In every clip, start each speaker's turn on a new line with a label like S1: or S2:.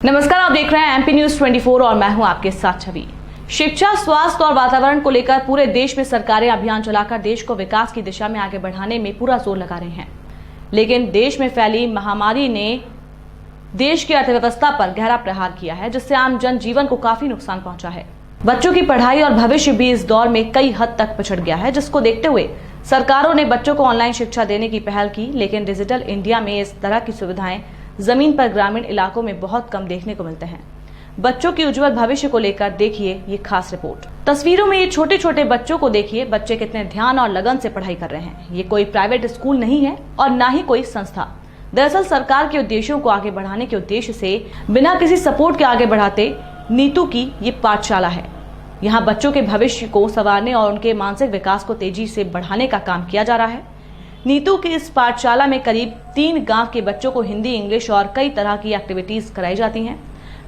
S1: नमस्कार, आप देख रहे हैं एमपी न्यूज 24 और मैं हूं आपके साथ छवि। शिक्षा, स्वास्थ्य और वातावरण को लेकर पूरे देश में सरकारें अभियान चलाकर देश को विकास की दिशा में आगे बढ़ाने में पूरा जोर लगा रही हैं। लेकिन देश में फैली महामारी ने देश की अर्थव्यवस्था पर गहरा प्रहार किया है, जिससे आम जनजीवन को काफी नुकसान पहुंचा है। बच्चों की पढ़ाई और भविष्य भी इस दौर में कई हद तक पिछड़ गया है, जिसको देखते हुए सरकारों ने बच्चों को ऑनलाइन शिक्षा देने की पहल की। लेकिन डिजिटल इंडिया में इस तरह की सुविधाएं जमीन पर ग्रामीण इलाकों में बहुत कम देखने को मिलते हैं। बच्चों की उज्जवल भविष्य को लेकर देखिए ये खास रिपोर्ट। तस्वीरों में ये छोटे छोटे बच्चों को देखिए, बच्चे कितने ध्यान और लगन से पढ़ाई कर रहे हैं। ये कोई प्राइवेट स्कूल नहीं है और ना ही कोई संस्था। दरअसल सरकार के उद्देश्यों को आगे बढ़ाने के उद्देश्य से बिना किसी सपोर्ट के आगे बढ़ाते नीतू की ये पाठशाला है। यहाँ बच्चों के भविष्य को संवारने और उनके मानसिक विकास को तेजी से बढ़ाने का काम किया जा रहा है। नीतू की इस पाठशाला में करीब 3 गांव के बच्चों को हिंदी, इंग्लिश और कई तरह की एक्टिविटीज कराई जाती हैं।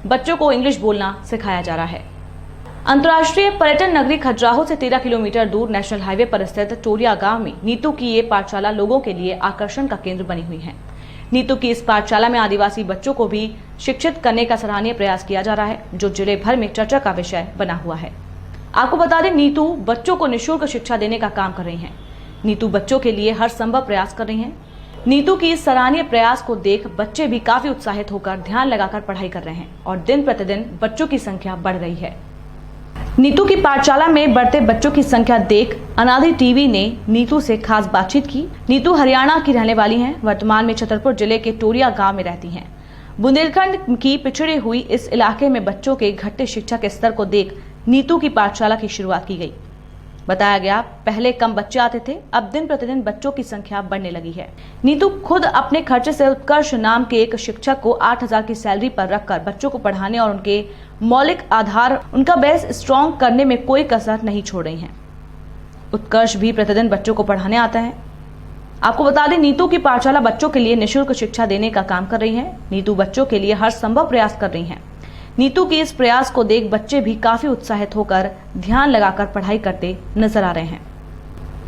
S1: बच्चों को इंग्लिश बोलना सिखाया जा रहा है। अंतर्राष्ट्रीय पर्यटन नगरी खजुराहो से 13 किलोमीटर दूर नेशनल हाईवे पर स्थित टोरिया गांव में नीतू की ये पाठशाला लोगों के लिए आकर्षण का केंद्र बनी हुई है। नीतू की इस पाठशाला में आदिवासी बच्चों को भी शिक्षित करने का सराहनीय प्रयास किया जा रहा है, जो जिले भर में चर्चा का विषय बना हुआ है। आपको बता दें, नीतू बच्चों को निःशुल्क शिक्षा देने का काम कर रही हैं। नीतू बच्चों के लिए हर संभव प्रयास कर रही हैं। नीतू की इस सराहनीय प्रयास को देख बच्चे भी काफी उत्साहित होकर ध्यान लगाकर पढ़ाई कर रहे हैं और दिन प्रतिदिन बच्चों की संख्या बढ़ रही है। नीतू की पाठशाला में बढ़ते बच्चों की संख्या देख अनादि टीवी ने नीतू से खास बातचीत की। नीतू हरियाणा की रहने वाली हैं। वर्तमान में छतरपुर जिले के टोरिया गांव में रहती हैं। बुंदेलखंड की पिछड़ी हुई इस इलाके में बच्चों के घटते शिक्षा के स्तर को देख नीतू की पाठशाला की शुरुआत की गई। बताया गया, पहले कम बच्चे आते थे, अब दिन प्रतिदिन बच्चों की संख्या बढ़ने लगी है। नीतू खुद अपने खर्चे से उत्कर्ष नाम के एक शिक्षक को 8,000 की सैलरी पर रखकर बच्चों को पढ़ाने और उनके मौलिक आधार, उनका बेस स्ट्रॉन्ग करने में कोई कसर नहीं छोड़ रही हैं। उत्कर्ष भी प्रतिदिन बच्चों को पढ़ाने आता है। आपको बता दें, नीतू की पाठशाला बच्चों के लिए निःशुल्क शिक्षा देने का काम कर रही है। नीतू बच्चों के लिए हर संभव प्रयास कर रही है। नीतू के इस प्रयास को देख बच्चे भी काफी उत्साहित होकर ध्यान लगाकर पढ़ाई करते नजर आ रहे हैं।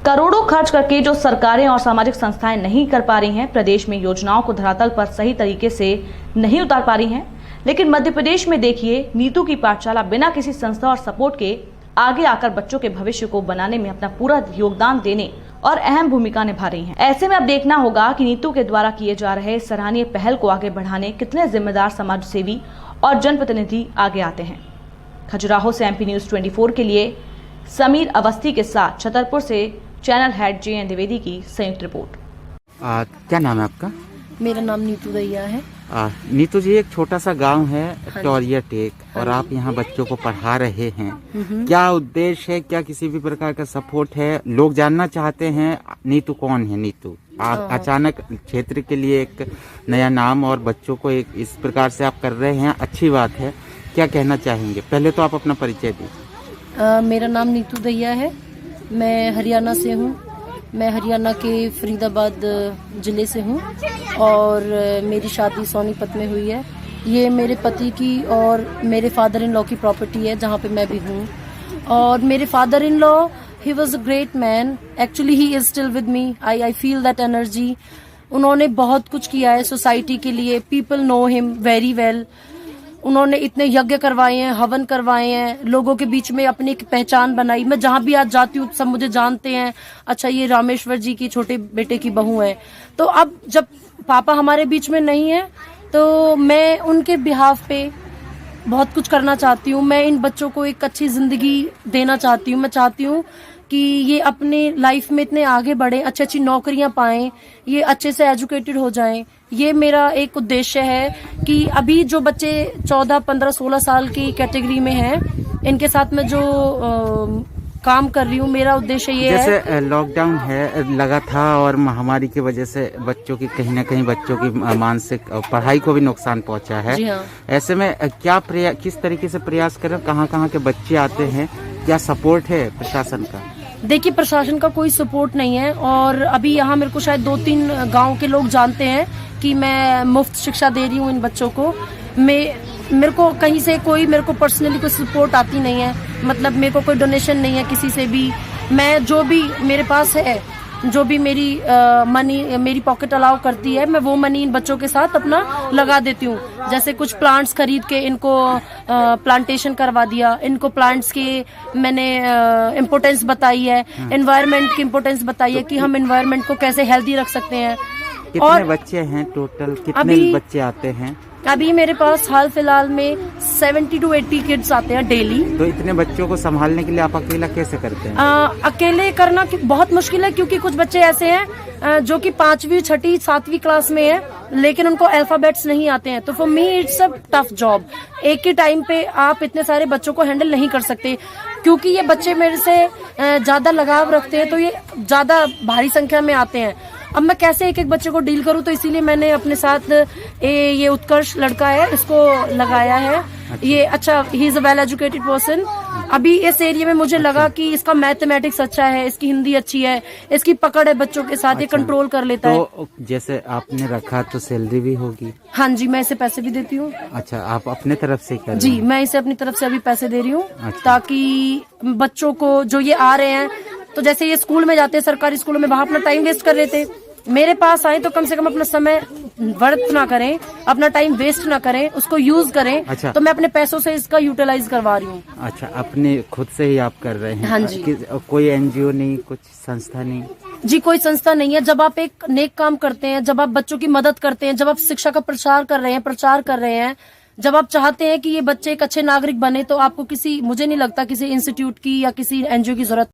S1: करोड़ों खर्च करके जो सरकारें और सामाजिक संस्थाएं नहीं कर पा रही हैं, प्रदेश में योजनाओं को धरातल पर सही तरीके से नहीं उतार पा रही हैं, लेकिन मध्य प्रदेश में देखिए, नीतू की पाठशाला बिना किसी संस्था और सपोर्ट के आगे आकर बच्चों के भविष्य को बनाने में अपना पूरा योगदान देने और अहम भूमिका निभा रही हैं। ऐसे में अब देखना होगा कि नीतू के द्वारा किए जा रहे सराहनीय पहल को आगे बढ़ाने कितने जिम्मेदार समाज सेवी और जनप्रतिनिधि आगे आते हैं। खजुराहो से एमपी न्यूज 24 के लिए समीर अवस्थी के साथ छतरपुर से चैनल हेड JN द्विवेदी की संयुक्त रिपोर्ट।
S2: क्या नाम है आपका?
S3: मेरा नाम नीतू दैया है।
S2: नीतू जी, एक छोटा सा गांव है टोरिया टेक और आप यहाँ बच्चों को पढ़ा रहे हैं। क्या उद्देश्य है? क्या किसी भी प्रकार का सपोर्ट है? लोग जानना चाहते हैं नीतू कौन है। नीतू आप अचानक क्षेत्र के लिए एक नया नाम और बच्चों को एक इस प्रकार से आप कर रहे हैं, अच्छी बात है। क्या कहना चाहेंगे? पहले तो आप अपना परिचय दीजिए।
S3: मेरा नाम नीतू दैया है। मैं हरियाणा से हूँ। मैं हरियाणा के फरीदाबाद जिले से हूँ और मेरी शादी सोनीपत में हुई है। ये मेरे पति की और मेरे फादर इन लॉ की प्रॉपर्टी है, जहाँ पे मैं भी हूँ। और मेरे father in law, he was a great man. Actually, he is still with me. I feel that energy. उन्होंने बहुत कुछ किया है सोसाइटी के लिए। People know him very well. उन्होंने इतने यज्ञ करवाए हैं, हवन करवाए हैं, लोगों के बीच में अपनी एक पहचान बनाई। मैं जहाँ भी आज जाती हूँ सब मुझे जानते हैं, अच्छा ये रामेश्वर जी की छोटे बेटे की बहू है। तो अब जब पापा हमारे बीच में नहीं है तो मैं उनके बिहाफ पे बहुत कुछ करना चाहती हूँ। मैं इन बच्चों को एक अच्छी जिंदगी देना चाहती हूँ। मैं चाहती हूँ कि ये अपने लाइफ में इतने आगे बढ़े, अच्छी अच्छी नौकरियां पाएं, ये अच्छे से एजुकेटेड हो जाएं। ये मेरा एक उद्देश्य है कि अभी जो बच्चे 14, 15, 16 साल की कैटेगरी में हैं, इनके साथ मैं जो काम कर रही हूँ, मेरा उद्देश्य ये है।
S2: जैसे लॉकडाउन है लगा था और महामारी की वजह से बच्चों की कहीं ना कहीं बच्चों की मानसिक पढ़ाई को भी नुकसान पहुंचा है।
S3: जी हाँ।
S2: ऐसे में किस तरीके से प्रयास करें? कहाँ के बच्चे आते हैं? क्या सपोर्ट है प्रशासन का?
S3: देखिए, प्रशासन का कोई सपोर्ट नहीं है और अभी यहाँ मेरे को शायद 2-3 गांव के लोग जानते हैं कि मैं मुफ्त शिक्षा दे रही हूँ इन बच्चों को। मेरे को कहीं से कोई मेरे को पर्सनली कोई सपोर्ट आती नहीं है। मतलब मेरे को कोई डोनेशन नहीं है किसी से भी। मैं जो भी मेरे पास है जो भी मेरी मनी मेरी पॉकेट अलाउ करती है, मैं वो मनी इन बच्चों के साथ अपना लगा देती हूँ। जैसे कुछ प्लांट्स खरीद के इनको प्लांटेशन करवा दिया, इनको प्लांट्स की मैंने इम्पोर्टेंस बताई है, एनवायरनमेंट की इम्पोर्टेंस बताई है कि हम एनवायरनमेंट को कैसे हेल्दी रख सकते हैं।
S2: कितने बच्चे हैं टोटल, कितने बच्चे आते हैं?
S3: अभी मेरे पास हाल फिलहाल में 70 to 80 किड्स आते हैं डेली।
S2: तो इतने बच्चों को संभालने के लिए आप अकेला कैसे करते हैं?
S3: अकेले करना बहुत मुश्किल है, क्योंकि कुछ बच्चे ऐसे हैं जो कि 5वीं 6ठी 7वीं क्लास में है, लेकिन उनको अल्फाबेट्स नहीं आते हैं। तो for me it's a tough job. एक ही टाइम पे आप इतने सारे बच्चों को हैंडल नहीं कर सकते, क्योंकि ये बच्चे मेरे से ज्यादा लगाव रखते हैं, तो ये ज्यादा भारी संख्या में आते हैं। अब मैं कैसे एक एक बच्चे को डील करूं, तो इसीलिए मैंने अपने साथ ये उत्कर्ष लड़का है, इसको लगाया है। ये अच्छा, he is a well educated person. अभी इस एरिया में मुझे लगा कि इसका मैथमेटिक्स अच्छा है, इसकी हिंदी अच्छी है, इसकी पकड़ है बच्चों के साथ, ये कंट्रोल कर लेता है।
S2: तो जैसे आपने रखा तो सैलरी भी होगी?
S3: हाँ जी, मैं इसे पैसे भी देती हूँ।
S2: अच्छा, आप अपने तरफ से कर?
S3: जी, मैं इसे अपनी तरफ से अभी पैसे दे रही हूँ।
S2: अच्छा।
S3: ताकि बच्चों को जो ये आ रहे हैं, तो जैसे ये स्कूल में जाते हैं, सरकारी स्कूलों में, वहां अपना टाइम वेस्ट कर रहे थे, मेरे पास आए तो कम से कम अपना समय व्यर्थ ना करें, अपना टाइम वेस्ट ना करें, उसको यूज करें।
S2: अच्छा।
S3: तो मैं अपने पैसों से इसका यूटिलाइज करवा रही हूँ।
S2: अच्छा, अपने खुद से ही आप कर रहे हैं?
S3: हाँ जी।
S2: कोई एनजीओ नहीं, कुछ संस्था नहीं?
S3: जी, कोई संस्था नहीं है। जब आप एक नेक काम करते हैं, जब आप बच्चों की मदद करते हैं, जब आप शिक्षा का प्रचार कर रहे हैं, जब आप चाहते हैं कि ये बच्चे एक अच्छे नागरिक बने, तो आपको मुझे नहीं लगता किसी इंस्टीट्यूट की या किसी एनजीओ की जरूरत